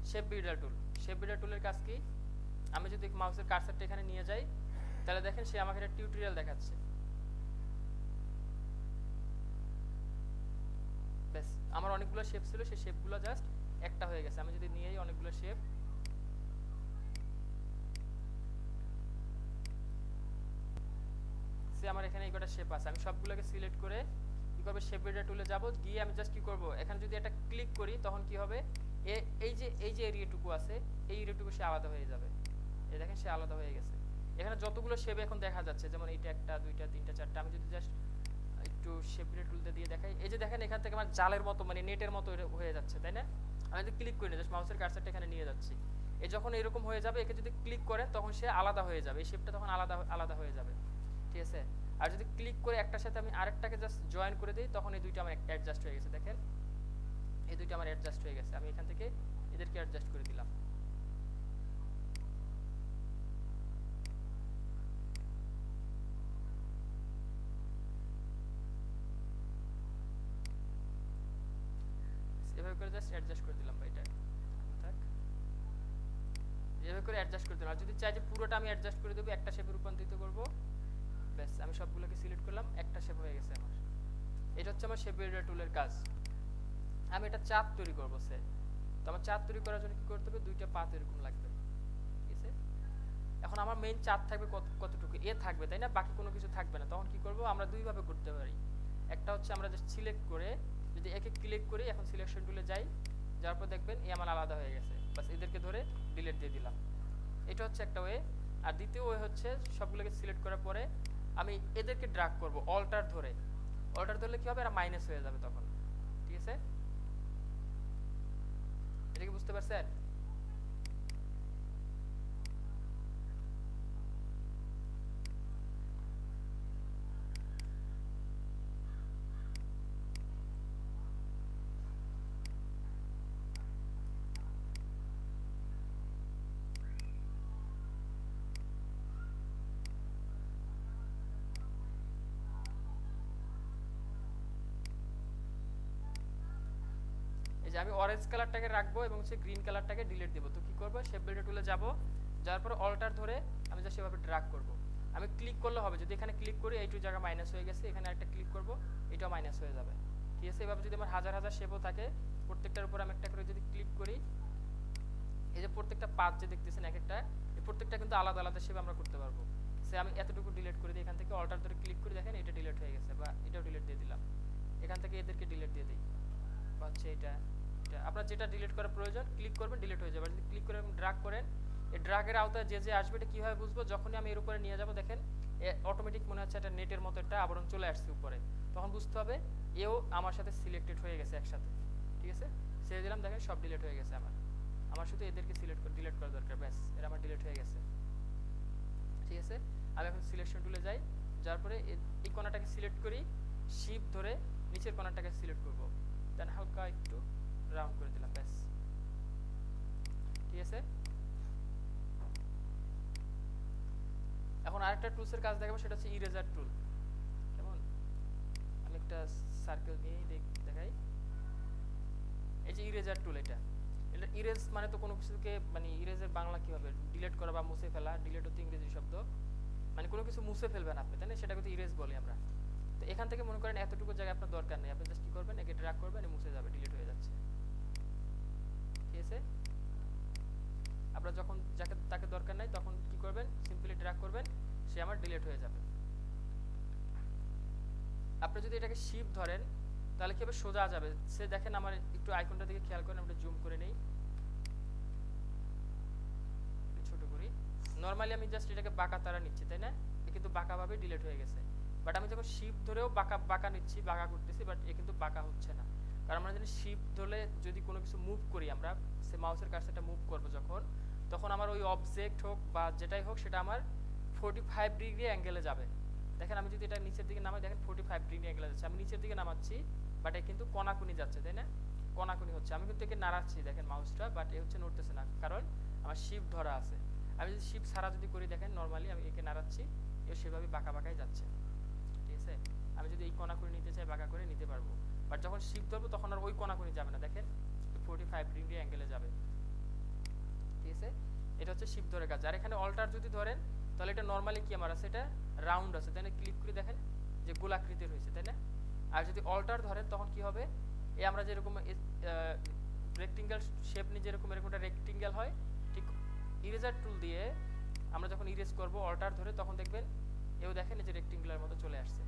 Shape builder টুল। Shape builder টুলের কাজ কি? আমি যদি মাউসের কার্সারটা এখানে নিয়ে যাই, তাহলে দেখেন সে আমাকে একটা টিউটোরিয়াল দেখাচ্ছে। ব্যাস, আমার অনেকগুলো শেপ ছিল, সেই শেপগুলো জাস্ট একটা হয়ে গেছে। আমি যদি নিয়েই অনেকগুলো শেপ, সে আমার এখানে এই কটা শেপ আছে, আমি সবগুলোকে সিলেক্ট করে কি করবে, শেপ বিল্ডার টুলে যাব, গিয়ে আমি জাস্ট কি করব, এখানে যদি একটা ক্লিক করি তখন কি হবে, এই যে এরিয়াটুকু আছে, এই এরিয়াটুকু সে আলাদা হয়ে যাবে। এই দেখেন সে আলাদা হয়ে গেছে। এখানে যতগুলো শেপ এখন দেখা যাচ্ছে, যেমন এইটা একটা, দুইটা, তিনটা, চারটা, আমি যদি জাস্ট একটু শেপ বিল্ডার টুলটা দিয়ে দেখাই, এই যে দেখেন এখান থেকে আমার জালের মতো, মানে নেটের মতো হয়ে যাচ্ছে, তাই না? আমি যদি ক্লিক করি না, জাস্ট মাউসের কার্সারটা এখানে নিয়ে যাচ্ছি, এ যখন এরকম হয়ে যাবে, একে যদি ক্লিক করেন তখন সে আলাদা হয়ে যাবে, এই শেপটা তখন আলাদা আলাদা হয়ে যাবে, ঠিক আছে? আর যদি ক্লিক করে একটার সাথে আমি আরেকটাকে জাস্ট জয়েন করে দিই, তখন এই দুইটা আমার অ্যাডজাস্ট হয়ে গেছে। দেখেন এই দুইটা আমার অ্যাডজাস্ট হয়ে গেছে। আমি এখান থেকে এদেরকে অ্যাডজাস্ট করে দিলাম। এভাবে করে জাস্ট অ্যাডজাস্ট করে দিলাম, এটা থাক, এভাবে করে অ্যাডজাস্ট করে দিলাম। আর যদি চাই যে পুরোটা আমি অ্যাডজাস্ট করে দেবো, একটা শেপে রূপান্তরিত করবো, ব্যাস আমি সবগুলোকে সিলেক্ট করলাম, একটা শেপ হয়ে গেছে আমার। এটা হচ্ছে আমার শেপ বিল্ডার টুলের কাজ। আমি এটা চাপ তৈরি করবো সে, তো আমার চাপ তৈরি করার জন্য কি করতে হবে, দুইটা পাত এরকম লাগবে, ঠিক আছে? এখন আমার মেইন চাপ থাকবে কতটুকু, এ থাকবে, তাই না? বাকি কোনো কিছু থাকবে না। তখন কি করব, আমরা দুইভাবে করতে পারি। একটা হচ্ছে আমরা জাস্ট সিলেক্ট করে, যদি একে ক্লিক করি, এখন সিলেকশন টুলে যাই, যার পর দেখবেন এ আমার আলাদা হয়ে গেছে, বাস এদেরকে ধরে ডিলিট দিয়ে দিলাম। এটা হচ্ছে একটা ওয়ে। আর দ্বিতীয় ওয়ে হচ্ছে, সবগুলোকে সিলেক্ট করার পরে আমি এদেরকে ড্রাগ করব অল্টার ধরে। অল্টার ধরলে কি হবে, এরা মাইনাস হয়ে যাবে তখন, ঠিক আছে? এটা কি বুঝতে পারছেন? এই যে আমি অরেঞ্জ কালারটাকে রাখবো এবং হচ্ছে গ্রিন কালারটাকে ডিলিট দেবো। তো কি করবো, শেপ বিল্ডার টুলে যাব, যার পরে অল্টার ধরে আমি জাস্ট সেভাবে ড্রাগ করব। আমি ক্লিক করলে হবে, যদি এখানে ক্লিক করি এইটু জায়গা মাইনাস হয়ে গেছে, এখানে একটা ক্লিক করব, এটাও মাইনাস হয়ে যাবে, ঠিক আছে? এভাবে যদি আমার হাজার হাজার শেপও থাকে, প্রত্যেকটার উপর আমি একটা করে যদি ক্লিক করি, এই যে প্রত্যেকটা পাত যে দেখতেছেন এক একটা, এই প্রত্যেকটা কিন্তু আলাদা আলাদা শেপ আমরা করতে পারবো। সে আমি এতটুকু ডিলিট করে দিই, এখান থেকে অল্টার ধরে ক্লিক করে দেখেন এটা ডিলিট হয়ে গেছে, বা এটাও ডিলিট দিয়ে দিলাম। এখান থেকে এদেরকে ডিলিট দিয়ে দিই, বা হচ্ছে এটা, আপনার যেটা ডিলিট করার প্রয়োজন ক্লিক করবেন, ডিলিট হয়ে যাবে। আর যদি ক্লিক করে ড্রাগ করেন, এই ড্রাগের আওতায় যে যে আসবে, এটা কীভাবে বুঝবো, যখনই আমি এর উপরে নিয়ে যাব, দেখেন অটোমেটিক মনে হচ্ছে একটা নেটের মতো একটা আবরণ চলে আসছে উপরে, তখন বুঝতে হবে এও আমার সাথে সিলেক্টেড হয়ে গেছে একসাথে, ঠিক আছে? ছেড়ে দিলাম, দেখেন সব ডিলিট হয়ে গেছে আমার। আমার শুধু এদেরকে সিলেক্ট করে ডিলিট করা দরকার, ব্যাস এরা আমার ডিলিট হয়ে গেছে, ঠিক আছে? আমি এখন সিলেকশন টুলে যাই, যার পরে এই কোণাটাকে সিলেক্ট করি, শিফট ধরে নিচের কোণাটাকে সিলেক্ট করব, দেন হালকা একটু রাউন্ড করে দিলাম, ব্যাস, ঠিক আছে? এখন আরেকটা টুলসের কাজ দেখাবো, সেটা হচ্ছে ইরেজার টুল। কেমন, আমি একটা সার্কেল নিয়ে দেখাই। এই যে ইরেজার টুল, এটা ইরেজ মানে তো কোনো কিছুকে, মানে ইরেজের বাংলা কি হবে, ডিলিট করা বা মুছে ফেলা। ডিলিট হচ্ছে ইংরেজি শব্দ, মানে কোনো কিছু মুছে ফেলবেন আপনি, তাই না? সেটা কিন্তু ইরেজ বলি আমরা। তো এখান থেকে মনে করেন এতটুকু জায়গা আপনার দরকার নেই, আপনি জাস্ট কি করবেন, একে ড্র্যাগ করবেন, মুছে যাবে, ডিলিট হয়ে যাচ্ছে, ঠিক আছে? আপনার যখন যাকে তাকে দরকার নাই, তখন কি করবেন, সিম্পলি ড্র্যাগ করবেন, সে আমার ডিলিট হয়ে যাবে। আপনি যদি এটাকে শিফট ধরেন, তাহলে কি হবে, সোজা যাবে সে। দেখেন আমার একটু আইকনটার দিকে খেয়াল করেন, আমরা জুম করে নেই, একটু ছোট করি। নর্মালি আমি জাস্ট এটাকে বাঁকা তারা নিচ্ছি, তাই না? এ কিন্তু বাঁকাভাবে ডিলিট হয়ে গেছে। বাট আমি যখন শিফট ধরেও বাঁকা বাঁকা নিচ্ছি, বাঁকা করতেছি, বাট এ কিন্তু বাঁকা হচ্ছে না। কারণ আমরা জানি শিফট ধরলে যদি কোনো কিছু মুভ করি, আমরা সে মাউসের কার্সারটা মুভ করবো যখন, তখন আমার ওই অবজেক্ট হোক বা যেটাই হোক, সেটা আমার 45 ডিগ্রি অ্যাঙ্গেলে যাবে। দেখেন আমি যদি এটা নিচের দিকে নামাই, দেখেন 45 ডিগ্রি অ্যাঙ্গেলে যাচ্ছে। আমি নিচের দিকে নামাচ্ছি, বাট এ কিন্তু কোনাকুনি যাচ্ছে, তাই না? কোনাকুনি হচ্ছে। আমি কিন্তু একে নাড়াচ্ছি, দেখেন মাউসটা, বাট এ হচ্ছে নড়তেছে না, কারণ আমার শিফট ধরা আছে। আমি যদি শিফট ছাড়া যদি করি, দেখেন নর্মালি আমি একে নাড়াচ্ছি, এও সেভাবে বাঁকা বাঁকাই যাচ্ছে, ঠিক আছে? আমি যদি এই কোনাকুনি নিতে চাই, বাঁকা করে নিতে পারবো, বাট যখন শিফট ধরবো তখন আর ওই কোনাকুনি যাবে না, দেখেন 45 ডিগ্রি অ্যাঙ্গেলে যাবে। হচ্ছে শিফট ধরে কাজ। আর এখানে অল্টার যদি ধরেন তাহলে এটা নরমালি কি আমার আছে, এটা রাউন্ড আছে তাই না, ক্লিক করে দেখেন যে গোলাকৃতির হয়েছে তাই না। আর যদি অল্টার ধরেন তখন কি হবে, এই আমরা যেরকম রেক্টেঙ্গেল শেপ নিয়ে যেরকম এরকম একটা রেক্টেঙ্গেল হয়, ঠিক ইরেজার টুল দিয়ে আমরা যখন ইরেজ করব অল্টার ধরে তখন দেখবেন এও দেখেন এই যে রেক্টেঙ্গুলার মতো চলে আসছে।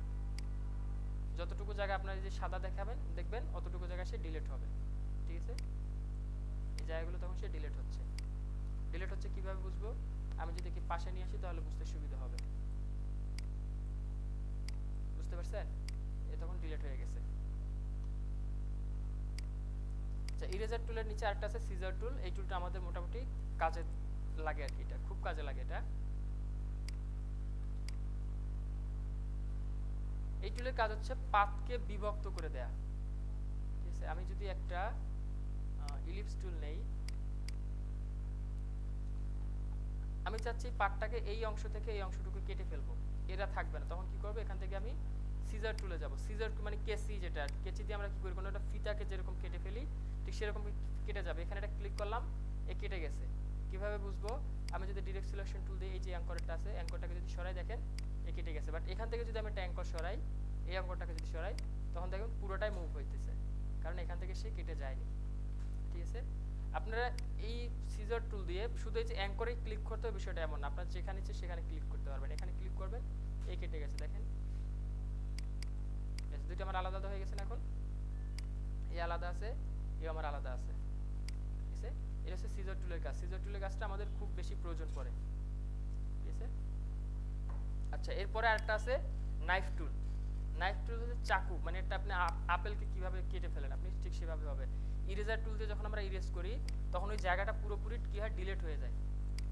যতটুকু জায়গা আপনার এই যে সাদা দেখাবেন দেখবেন অতটুকু জায়গা সে ডিলিট হবে, ঠিক আছে। এই জায়গাগুলো তখন সে ডিলিট হচ্ছে। ডিলিট হচ্ছে কিভাবে বুঝবো, আমি যদি কি পাশে নিয়ে আসি তাহলে বুঝতে সুবিধা হবে। বুঝতে পারছেন, এ তখন ডিলিট হয়ে গেছে। আচ্ছা, ইরেজার টুলের নিচে আরেকটা আছে সিজার টুল। এই টুলটা আমাদের মোটামুটি কাজে লাগে আর কি, এটা খুব কাজে লাগে। এটা এই টুলের কাজ হচ্ছে পাথকে বিভক্ত করে দেয়া, ঠিক আছে। আমি যদি একটা ইলিপস টুল নেই, আমি চাচ্ছি পার্টটাকে এই অংশ থেকে এই অংশটুকু কেটে ফেলবো, এটা থাকবে না, তখন কি করবো, এখান থেকে আমি সিজার টুলে যাব। সিজার মানে কেচি, যেটা কেচি দিয়ে আমরা কি করি, কোনো একটা ফিতাকে যেরকম কেটে ফেলি ঠিক সেরকম কেটে যাবে। এখানে এটা ক্লিক করলাম, এ কেটে গেছে। কিভাবে বুঝবো, আমি যদি ডিরেক্ট সিলেকশন টুল দিয়ে এই যে অ্যাঙ্করটা আছে, অ্যাঙ্করটাকে যদি সরাই দেখেন এ কেটে গেছে। বাট এখান থেকে যদি আমি একটা অ্যাঙ্কর সরাই, এই অ্যাঙ্করটাকে যদি সরাই তখন দেখুন পুরোটাই মুভ হইতেছে, কারণ এখান থেকে সে কেটে যায়নি, ঠিক আছে। আপনারা এই সিজার টুল দিয়ে শুধু এই যে অ্যাঙ্করে ক্লিক করতে হবে বিষয়টা এমন না, আপনার যেখানে ইচ্ছে সেখানে ক্লিক করতে পারবেন। এখানে ক্লিক করবেন, এই কেটে গেছে দেখেন, দুইটা আমার আলাদা হয়ে গেছে না। এখন এই আলাদা আছে, এই আমার আলাদা আছে, ঠিক আছে। এটা হচ্ছে সিজার টুলের কাজ। সিজার টুলের কাজটা আমাদের খুব বেশি প্রয়োজন পড়ে, ঠিক আছে। আচ্ছা, এরপরে আরেকটা আছে নাইফ টুল। নাইফ টুল হচ্ছে চাকু, মানে এটা আপনি আপেলকে কিভাবে কেটে ফেলেন আপনি ঠিক সেভাবে হবে। ইরেজার টুল দিয়ে যখন আমরা ইরেজ করি তখন ওই জায়গাটা পুরোপুরি কি হয়, ডিলিট হয়ে যায়।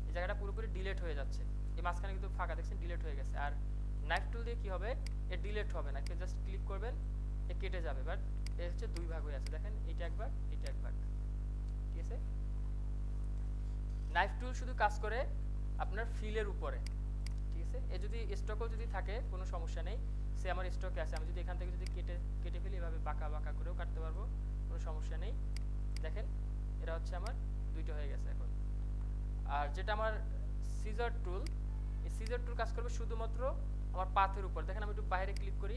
এই জায়গাটা পুরোপুরি ডিলিট হয়ে যাচ্ছে, এই মাঝখানে কিন্তু ফাঁকা দেখছেন, ডিলিট হয়ে গেছে। আর নাইফ টুল দিয়ে কি হবে, এ ডিলিট হবে না, জাস্ট ক্লিক করবেন এ কেটে যাবে। বাট এর হচ্ছে দুই ভাগ হয়ে আছে দেখেন, এটা এক ভাগ এটা এক ভাগ, ঠিক আছে। নাইফ টুল শুধু কাজ করে আপনার ফিলের উপরে, ঠিক আছে। এ যদি স্টকও যদি থাকে কোনো সমস্যা নেই, সে আমার স্টকে আছে, আমি যদি এখান থেকে যদি কেটে ফেলি এভাবে বাঁকা বাঁকা করেও কাটতে পারবো, কোনো সমস্যা নেই। দেখেন এটা হচ্ছে আমার দুইটা হয়ে গেছে এখন। আর যেটা আমার সিজার টুল, এই সিজার টুল কাজ করবে শুধুমাত্র আমার পাথের উপর। দেখেন আমি একটু বাইরে ক্লিক করি,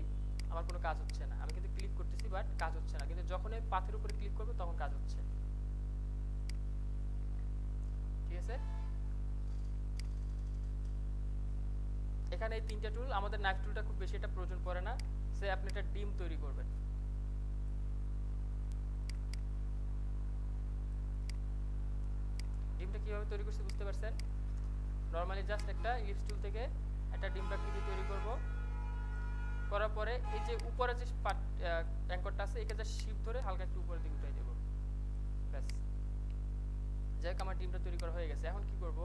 আমার কোনো কাজ হচ্ছে না, আমি কিন্তু ক্লিক করতেছি বাট কাজ হচ্ছে না, কিন্তু যখন এই পাথের উপরে ক্লিক করবো তখন কাজ হচ্ছে, ঠিক আছে। এখানে এই তিনটা টুল, আমাদের নাইফ টুলটা খুব বেশি এটা প্রয়োজন পড়ে না, সে আপনি একটা ডিম তৈরি করবেন। ডিমটা কিভাবে তৈরি করছি বুঝতে পারছেন। নরমালি জাস্ট একটা ইলিপস টুল থেকে একটা ডিম প্রাকৃতি তৈরি করব, করার পরে এই যে উপরে যে অ্যাঙ্করটা আছে একে জাস্ট শিফট ধরে হালকা একটু উপরের দিকে উঠাই দেব, ব্যাস। যাই হোক আমার ডিমটা তৈরি করা হয়ে গেছে। এখন কি করব,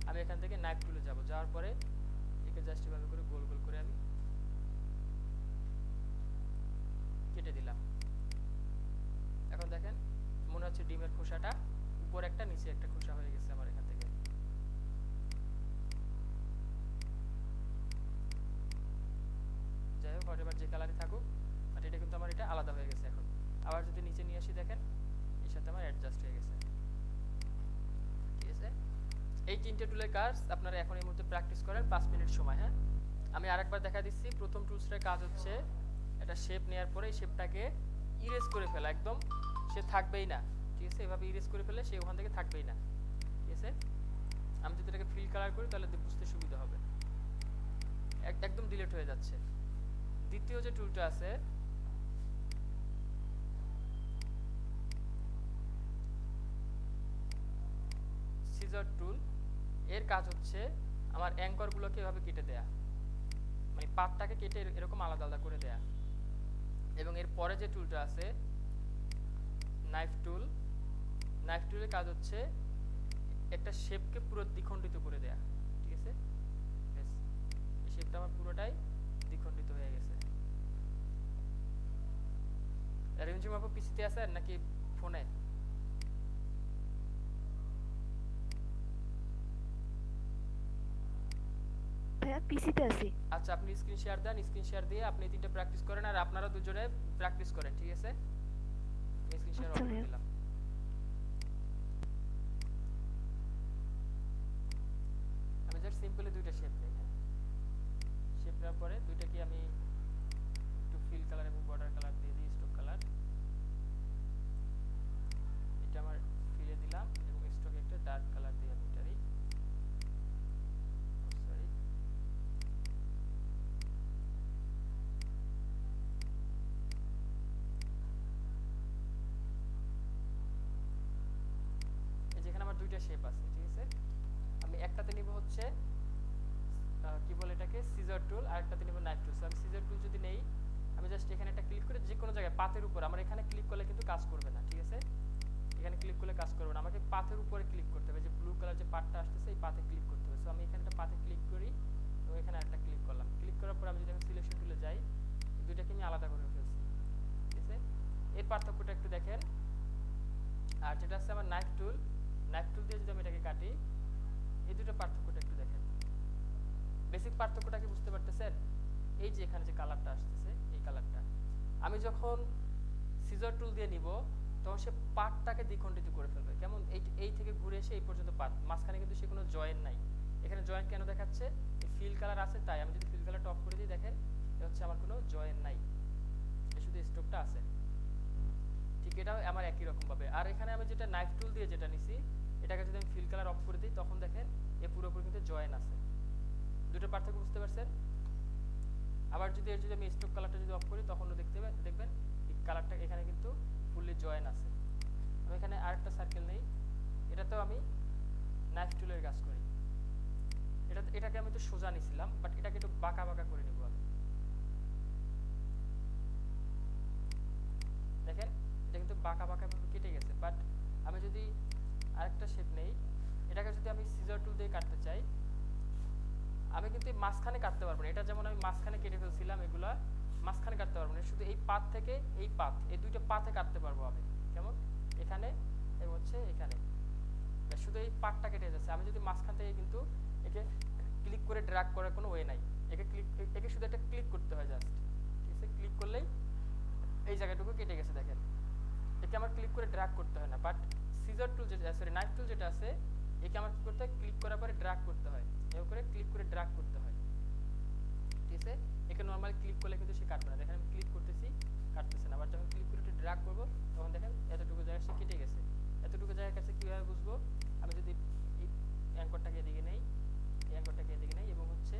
আমি এখান থেকে নাইফ টুলে যাব, যাওয়ার পরে একে জাস্ট এভাবে করে গোল গোল করে আমি কেটে দিলাম। এখন দেখেন মনে হচ্ছে ডিমের খোসাটা উপরে একটা নিচে একটা খোসা হয়ে গেছে আমার এখান থেকে। যাই হোক হোয়াটএভার যে কালারই থাকুক, বাট এটা কিন্তু আমার এটা আলাদা হয়ে গেছে। এখন আবার যদি নিচে নিয়ে আসি দেখেন এর সাথে আমার অ্যাডজাস্ট হয়ে গেছে, ঠিক আছে। এই তিনটে টুলের কাজ আপনারা এখন এই মুহূর্তে প্র্যাকটিস করেন 5 মিনিট সময়। হ্যাঁ, আমি আরেকবার দেখা দিচ্ছি। প্রথম টুলসটার কাজ হচ্ছে একটা শেপ নেওয়ার পরে এই শেপটাকে ইরেজ করে ফেলা, একদম সে থাকবেই না, ঠিক আছে। এভাবে ইরেজ করে ফেলে সে ওখান থেকে থাকবেই না, ঠিক আছে। আমি যদি এটাকে ফিল কালার করি তাহলে বুঝতে সুবিধা হবে, একদম ডিলিট হয়ে যাচ্ছে। দ্বিতীয় যে টুলটা আছে সিজার টুল, এর কাজ হচ্ছে আমার অ্যাঙ্করগুলোকে এভাবে কেটে দেয়া, মানে পাতটাকে কেটে এরকম আলাদা আলাদা করে দেয়া। এবং এর পরে যে টুলটা আছে নাইফ টুল, নাইফ টুলের কাজ হচ্ছে একটা শেপকে পুরো দ্বিখণ্ডিত করে দেয়া, ঠিক আছে। এই শেপটা আমার পুরোটাই দ্বিখণ্ডিত হয়ে গেছে। রেঞ্জিং আপু পিসিতে আছে নাকি ফোনে? ভাইয়া পিসিতে আছি। আচ্ছা, আপনি স্ক্রিন শেয়ার দেন, স্ক্রিন শেয়ার দিয়ে আপনি তিনটা প্র্যাকটিস করেন আর আপনারা দুজনে প্র্যাকটিস করেন, ঠিক আছে। স্ক্রিন শেয়ার আচ্ছা অন করে ভাইয়া। দিলাম। শেপ নেই। হ্যাঁ, শেপ নেওয়ার পরে দুইটাকে আমি একটু ফিল কালার এবং বর্ডার কালার দিয়ে দিই, স্ট্রোক কালার। এটা আমার ফিলে দিলাম এবং স্ট্রোকে একটা ডার্ক কালার দিই আমি এটারই, সরি। এই যেখানে আমার দুইটা শেপ আছে, ঠিক আছে। আমি একটাতে নিব হচ্ছে কি বলে এটাকে, সিজার টুল, আর একটাতে নিব নাইফ টুল। আমি সিজার টুল যদি নেই, আমি জাস্ট এখানে একটা ক্লিক করে যে কোনো জায়গায় পাতের উপর, আমার এখানে ক্লিক করলে কিন্তু কাজ করবে না, ঠিক আছে। এখানে ক্লিক করলে কাজ করবে না, আমাকে পাতের উপরে ক্লিক করতে হবে। যে ব্লু কালার যে পাতটা আসতেছে এই পাতে ক্লিক করতে হবে। সো আমি এখানে একটা পাতে ক্লিক করি এবং এখানে একটা ক্লিক করলাম। ক্লিক করার পর আমি যদি সিলেকশন টুলে যাই, এই দুইটাকে আমি আলাদা করে ফেলছি, ঠিক আছে। এর পার্থক্যটা একটু দেখেন। আর যেটা আছে আমার নাইফ টুল, নাইফ টুল দিয়ে যদি আমি এটাকে কাটি, এই দুটো পার্থক্যটা একটু দেখেন। বেসিক পার্থক্যটা কি বুঝতে পারতেছেন? এই যে এখানে যে কালারটা আসতেছে, এই কালারটা আমি যখন সিজার টুল দিয়ে নিব তখন সে পার্টটাকে দ্বিখণ্ডিত করে ফেলবে। কেমন, এই থেকে ঘুরে এসে এই পর্যন্ত পার্ট, মাঝখানে কিন্তু সে কোনো জয়েন নাই। এখানে জয়েন কেন দেখাচ্ছে? এই ফিল কালার আছে তাই। আমি যদি ফিল কালারটা অফ করে দিই, দেখেন এটা হচ্ছে আমার কোনো জয়েন নাই, শুধু স্ট্রোকটা আছে। ঠিক এটাও আমার একই রকম ভাবে। আর এখানে আমি যেটা নাইফ টুল দিয়ে যেটা নিছি, এটাকে যদি আমি ফিল কালার অফ করে দিই, তখন দেখেন এ পুরোপুরি কিন্তু জয়েন আছে। দুটো পার্থক্য বুঝতে পারছেন? আবার যদি আমি স্ট্রোক কালারটা যদি অফ করি, তখনও দেখবেন এই কালারটা এখানে কিন্তু ফুললি জয়েন আছে। আমি এখানে আরেকটা সার্কেল নেই, এটাতেও আমি নাইফ টুলের কাজ করি। এটাকে আমি তো সোজা নিছিলাম, বাট এটাকে একটু বাঁকা বাঁকা করে নিব আমি। দেখেন এটা কিন্তু বাঁকা বাঁকা ভাবে কেটে গেছে। বাট আমি যদি আরেকটা শেপ নেই, এটাকে যদি আমি সিজার টুল দিয়ে কাটতে চাই, আমি কিন্তু এই মাঝখানে কাটতে পারবো না। এটা যেমন আমি মাঝখানে কেটে ফেলছিলাম, এগুলা মাঝখানে কাটতে পারবো না, শুধু এই পাত থেকে এই পাত, এই দুইটা পাতে কাটতে পারবো আমি। কেমন, এখানে এবং হচ্ছে এখানে, শুধু এই পার্টটা কেটে যাচ্ছে। আমি যদি মাঝখান থেকে কিন্তু একে ক্লিক করে ড্র্যাগ করার কোনো ওয়ে নাই। একে শুধু একটা ক্লিক করতে হয় জাস্ট, ঠিক আছে। ক্লিক করলেই এই জায়গাটুকু কেটে গেছে, দেখেন। একে আমার ক্লিক করে ড্র্যাগ করতে হয় না। বাট সিজার টুল যেটা, সরি নাইফ টুল যেটা আছে, একে আমার কি করতে হয়, ক্লিক করার পরে ড্র্যাগ করতে হয়, এভাবে করে ক্লিক করে ড্র্যাগ করতে হয়, ঠিক আছে। একে নরমালি ক্লিক করলে কিন্তু সে কাটবে না। দেখেন আমি ক্লিক করতেছি, কাটতেছে না। আবার যখন ক্লিক করে ড্র্যাগ করব, তখন দেখেন এতটুকু জায়গা সে কেটে গেছে। এতটুকু জায়গার কাছে কিভাবে বুঝবো? আমি যদি এই অ্যাঙ্করটাকে এদিকে নেই, এই অ্যাঙ্করটাকে এদিকে নেই এবং হচ্ছে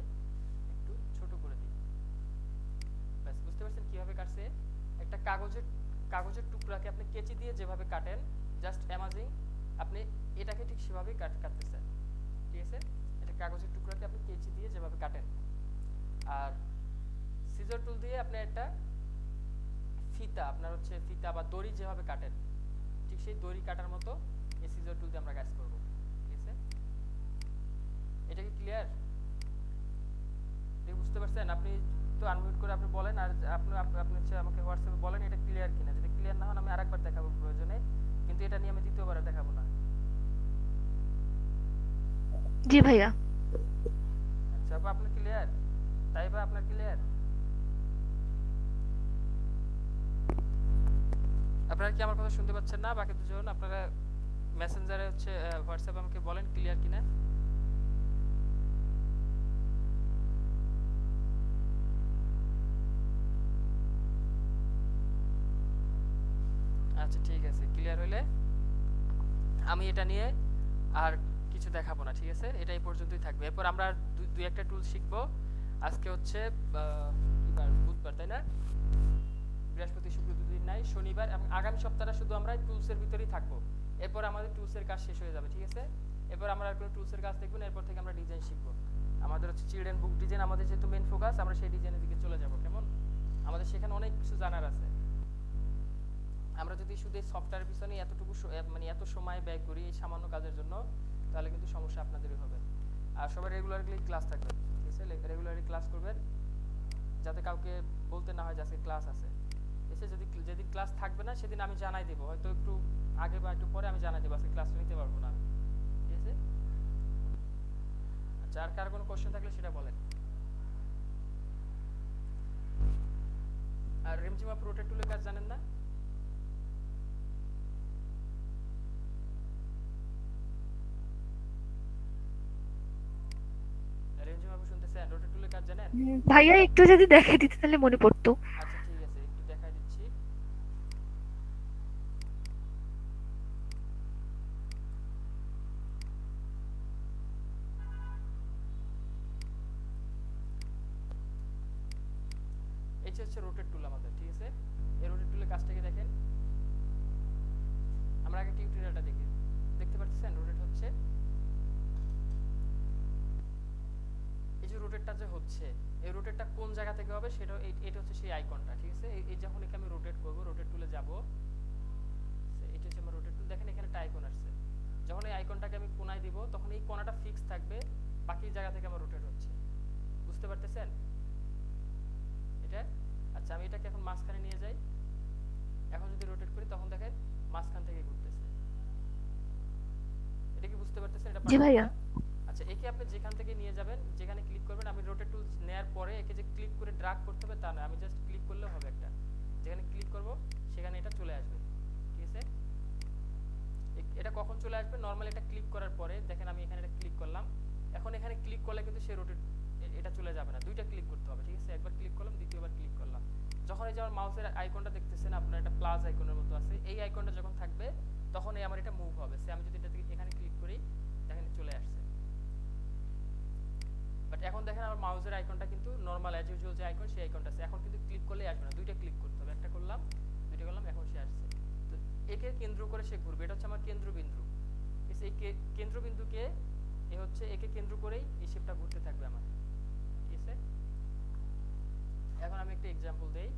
একটু ছোট করে দিই, ব্যাস। বুঝতে পারছেন কিভাবে কাটছে? একটা কাগজের টুকরাকে আপনি কেচি দিয়ে যেভাবে কাটেন, জাস্ট অ্যামাজিং, আপনি এটাকে ঠিক সেভাবেই কাটতেছেন, ঠিক আছে। এটা কাগজের টুকরাকে আপনি কেচি দিয়ে যেভাবে কাটেন, আর সিজার টুল দিয়ে আপনি একটা ফিতা, আপনার হচ্ছে ফিতা বা দড়ি যেভাবে কাটেন, ঠিক সেই দড়ি কাটার মতো এই সিজার টুল দিয়ে আমরা কাজ করব, ঠিক আছে। এটা কি ক্লিয়ার? বুঝতে পারছেন? আপনি তো আনমিউট করে আপনি বলেন, আর আপনি হচ্ছে আমাকে হোয়াটসঅ্যাপে বলেন এটা ক্লিয়ার কিনা। যদি ক্লিয়ার না হন, আমি আরেকবার দেখাবো প্রয়োজনে, কিন্তু এটা নিয়ে আমি দ্বিতীয়বার দেখাবো না। জি ভাইয়া। আচ্ছা আপু, আপনি ক্লিয়ার? তাই বা আপনার ক্লিয়ার? আপনারা কি আমার কথা শুনতে পাচ্ছেন না? বাকি দুজন আপনারা মেসেঞ্জারে হচ্ছে হোয়াটসঅ্যাপে আমাকে বলেন ক্লিয়ার কিনা। আচ্ছা ঠিক আছে, ক্লিয়ার হইলে আমি এটা নিয়ে আর কিছু দেখাবো না, ঠিক আছে। এটা এই পর্যন্তই থাকবে। এরপর আমরা দুই একটা টুল শিখবো। আজকে হচ্ছে কি বার, বুধবার তাই না? বৃহস্পতি শুক্র দুদিন নাই, শনিবার, এবং আগামী সপ্তাহটা শুধু আমরা টুলসের ভিতরেই থাকবো। এরপর আমাদের টুলসের কাজ শেষ হয়ে যাবে, ঠিক আছে। এরপর আমরা আর কোনো টুলসের কাজ দেখবো না। এরপর থেকে আমরা ডিজাইন শিখবো। আমাদের হচ্ছে চিলড্রেন বুক ডিজাইন, আমাদের যেহেতু মেন ফোকাস, আমরা সেই ডিজাইনের দিকে চলে যাব। কেমন, আমাদের সেখানে অনেক কিছু জানার আছে। আমরা যদি শুধু এই সফটওয়্যারের পিছনে এতটুকু মানে এত সময় ব্যয় করি এই সামান্য কাজের জন্য, তাহলে কিন্তু সমস্যা আপনাদেরই হবে। আর সবাই রেগুলারলি ক্লাস থাকবেন, ঠিক আছে। রেগুলারলি ক্লাস করবেন, যাতে কাউকে বলতে না হয় যে আজকে ক্লাস আছে। এসে যেদিন ক্লাস থাকবে না, সেদিন আমি জানাই দেবো, হয়তো একটু আগে বা একটু পরে আমি জানাই দেবো আজকে ক্লাসটা নিতে পারবো না আমি, ঠিক আছে। আচ্ছা, আর কার কোনো কোশ্চেন থাকলে সেটা বলেন। আর রেমজিমা রোটেট টুলের কাজ জানেন না? রেমজিমা কাজ জানেন? ভাইয়া একটু যদি দেখাই দিতে তাহলে মনে পড়তো। আচ্ছা ঠিক আছে, একটু দেখাই দিচ্ছি। এই যে হচ্ছে রোটেট টুল আমাদের, ঠিক আছে? এই রোটেট টুলের কাজটাকে দেখেন। আমরা আগে টিউটোরিয়ালটা দেখি। দেখতে পাচ্ছেন রোটেট হচ্ছে, এই যে রোটেটটা যে হচ্ছে, এই রোটেটটা কোন জায়গা থেকে হবে সেটা এটা হচ্ছে সেই আইকনটা, ঠিক আছে? এই যখন একে আমি রোটেট করব, রোটেট টুলে যাব, এটা হচ্ছে আমার রোটেট টুল। দেখেন এখানে একটা আইকন আসছে। যখন এই আইকনটাকে আমি কোণায় দিব তখন এই কোণাটা ফিক্স থাকবে, বাকি জায়গা থেকে আমার রোটেট হচ্ছে। বুঝতে পারতেছেন এটা? আচ্ছা আমি এটাকে এখন মাঝখানে নিয়ে যাই। এখন যদি রোটেট করি তখন দেখেন মাঝখান থেকে ঘুরতেছে। এটা কি বুঝতে পারতেছেন এটা জি ভাইয়া। পার্থক্যটা? আচ্ছা একে আপনি যেখান থেকে নিয়ে যাবেন, যেখানে ক্লিক করবেন, আমি রোটেট টুল নেয়ার পরে একে যে ক্লিক করে ড্র্যাগ করতে হবে তা না, আমি জাস্ট ক্লিক করলেও হবে একটা। যেখানে ক্লিক করব সেখানে এটা চলে আসবে, ঠিক আছে? এটা কখন চলে আসবে? নরমালি এটা ক্লিক করার পরে দেখেন আমি এখানে এটা ক্লিক করলাম। এখন এখানে ক্লিক করলে কিন্তু সে রোটেট এটা চলে যাবে না, দুইটা ক্লিক করতে হবে, ঠিক আছে? একবার ক্লিক করলাম, দ্বিতীয়বার ক্লিক করলাম। যখন এই যে আমার মাউসের আইকনটা দেখতেছেন আপনার, এটা প্লাস আইকনের মতো আছে, এই আইকনটা যখন থাকবে তখন এই আমার এটা মুভ হবে। সে আমি যদি এটা এখানে ক্লিক করি দেখেন চলে আসছে। বাট এখন দেখেন আমার মাউসের আইকনটা কিন্তু নরমাল অ্যাজ ইউজুয়াল যে আইকন সেই আইকনটা আছে। এখন কিন্তু ক্লিক করলেই আসবে না, দুইটা ক্লিক করতে হবে। একটা করলাম, দুইটা করলাম, এখন সে আসছে। তো একে কেন্দ্র করে সে ঘুরবে, এটা হচ্ছে আমার কেন্দ্রবিন্দু। এই কেন্দ্রবিন্দুকে এ হচ্ছে একে কেন্দ্র করেই এই শেপটা ঘুরতে থাকবে আমার, ঠিক আছে? এখন আমি একটা एग्जांपल দেই।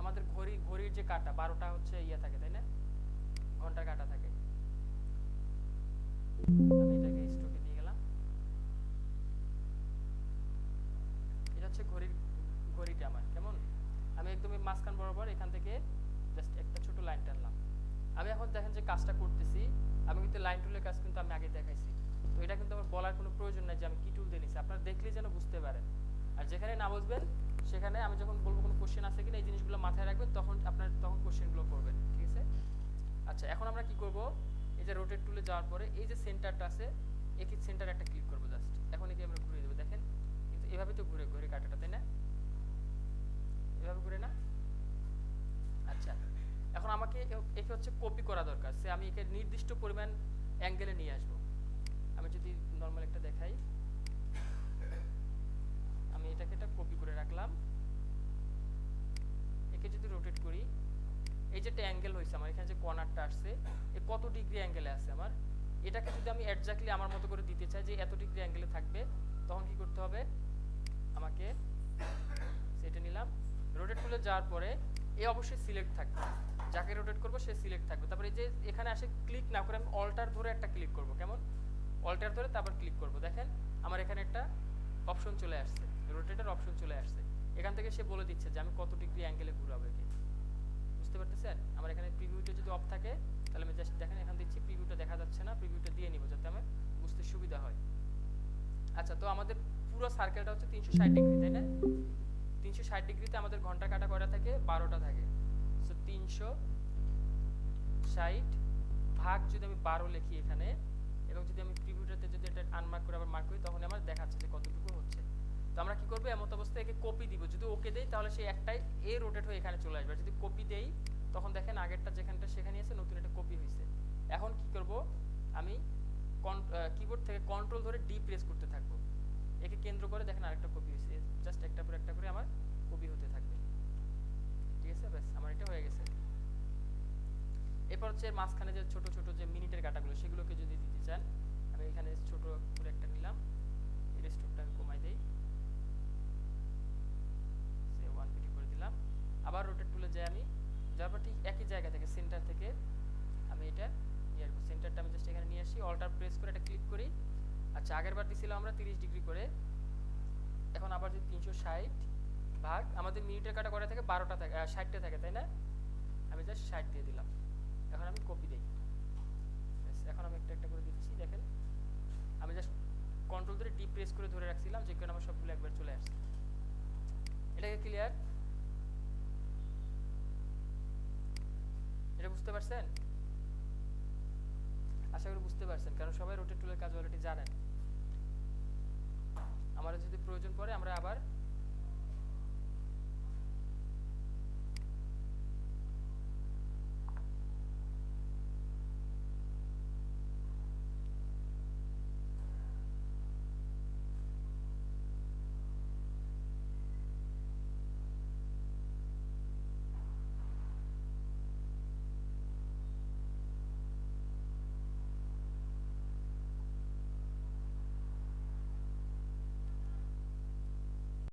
আমাদের ঘড়ির যে কাঁটা 12টা হচ্ছে ইয়া থাকে তাই না, ঘন্টার কাঁটা থাকে। আমি এটাকে স্ট্রোকে দিয়ে গেলাম। এটা হচ্ছে ঘড়িটা আমার কেমন। আমি একদমই মাঝখান বরাবর এখান থেকে জাস্ট একটা ছোট লাইন টানলাম। আমি এখন দেখেন যে কাজটা করতেছি, আমি কিন্তু লাইন টুলের কাজ কিন্তু আমি আগে দেখাইছি। তো এটা কিন্তু আমার বলার কোনো প্রয়োজন নাই যে আমি কি টুল দিয়ে নিছি, আপনারা দেখলেই যেন বুঝতে পারেন। আর যেখানে না বুঝবেন সেখানে আমি যখন বলবো কোনো কোশ্চেন আছে কিনা এই জিনিসগুলো মাথায় রাখবেন, তখন কোশ্চেনগুলো করবেন, ঠিক আছে? আচ্ছা এখন আমরা কি করব, এই যে রোটেট টুলে যাওয়ার পরে এই যে সেন্টারটা আছে, একই সেন্টারে একটা ক্লিক করব জাস্ট। এখন একে আমরা ঘুরিয়ে দেব, দেখেন কিন্তু এভাবে তো ঘুরে ঘুরে কাটাটা তাই না, এভাবে ঘুরে না। আচ্ছা এখন আমাকে একে হচ্ছে কপি করা দরকার, সে আমি একে নির্দিষ্ট পরিমাণ অ্যাঙ্গেলে নিয়ে আসব। আমি যদি নরমাল একটা দেখাই, আমি এটাকে একটা কপি করে রাখলাম। একে যদি রোটেট করি, এই যে একটা অ্যাঙ্গেল হইছে আমার এখানে যে কর্নারটা আসছে, এ কত ডিগ্রি অ্যাঙ্গেলে আছে আমার, এটাকে যদি আমি এক্স্যাক্টলি আমার মতো করে দিতে চাই যে এত ডিগ্রি অ্যাঙ্গেলে থাকবে, তখন কি করতে হবে, আমাকে সেটা নিলাম। রোটেট টুলে যাওয়ার পরে এ অবশ্যই সিলেক্ট থাকবে, যাকে রোটেট করব সে সিলেক্ট থাকবে। তারপরে এই যে এখানে আসে ক্লিক না করে আমি অল্টার ধরে একটা ক্লিক করব, কেমন, অল্টার ধরে তারপর ক্লিক করব। দেখেন আমার এখানে একটা অপশন চলে আসছে, রোটেটের অপশন চলে আসছে। এখান থেকে সে বলে দিচ্ছে যে আমি কত ডিগ্রি অ্যাঙ্গেলে ঘুরাবো একে। বুঝতে পারতেছেন? আমার এখানে প্রিভিউটা যদি অফ থাকে তাহলে আমি জাস্ট দেখেন এখান দিচ্ছি, প্রিভিউটা দেখা যাচ্ছে না, প্রিভিউটা দিয়ে নিব যাতে আমার বুঝতে সুবিধা হয়। আচ্ছা তো আমাদের পুরো সার্কেলটা হচ্ছে 360 ডিগ্রি তাই না? 360 ডিগ্রিতে আমাদের ঘন্টা কাটা কয়টা থাকে, 12টা থাকে। সো 360 ভাগ যদি আমি 12 লিখি এখানে, এবং যদি আমি প্রিভিউটাতে যদি এটা আনমার্ক করে আবার মার্ক করি, তখন আমার দেখাচ্ছে যে কতটুকু হচ্ছে। তো আমরা কি করব, এমন অবস্থায় একে কপি দিব। যদি ওকে দেই তাহলে সেই একটাই এ রোটেট হয়ে এখানে চলে আসবে। যদি কপি দেই তখন দেখেন আগেরটা যেখানটা সেখানে আছে, নতুন একটা কপি হয়েছে। এখন কি করব, আমি কিবোর্ড থেকে কন্ট্রোল ধরে ডি প্রেস করতে থাকবো। একে কেন্দ্র করে দেখেন আরেকটা কপি হয়েছে, জাস্ট একটা পর একটা করে আমার কপি হতে থাকবে, ঠিক আছে? ব্যাস আমার এটা হয়ে গেছে। এরপর হচ্ছে মাঝখানে যে ছোট ছোট যে মিনিটের কাটাগুলো সেগুলোকে যদি দিতে চান, আমি এখানে ছোট করে একটা নিলাম, এর স্ট্রোকটা আমি কমাই দেই, সে 1 করে দিলাম। আবার রোটেট টুলে যাই, আমি যাওয়ার পর ঠিক একই জায়গা থেকে সেন্টার থেকে আমি এটা নিয়ে আসবো। সেন্টারটা আমি জাস্ট এখানে নিয়ে আসি, অল্টার প্রেস করে এটা ক্লিক করি। আচ্ছা আগের বার দিছিলাম আমরা 30 ডিগ্রি করে, এখন আবার যদি 360 ভাগ আমাদের মিনিটের কাটা করে থাকে 12টা থাকে, 60টা থাকে তাই না, আমি জাস্ট 60 দিয়ে দিলাম। এখন আমি কপি দেই, এখন আমি একটা একটা করে দিচ্ছি। দেখেন আমি জাস্ট কন্ট্রোল ধরে ডি প্রেস করে ধরে রাখছিলাম, যে কারণে আমার সবগুলো একবার চলে আসছে। এটাকে ক্লিয়ার, এটা বুঝতে পারছেন? আশা করি বুঝতে পারছেন, কারণ সবাই রোটেট টুলের কাজ অলরেডি জানেন। আমাদের যদি প্রয়োজন পড়ে আমরা আবার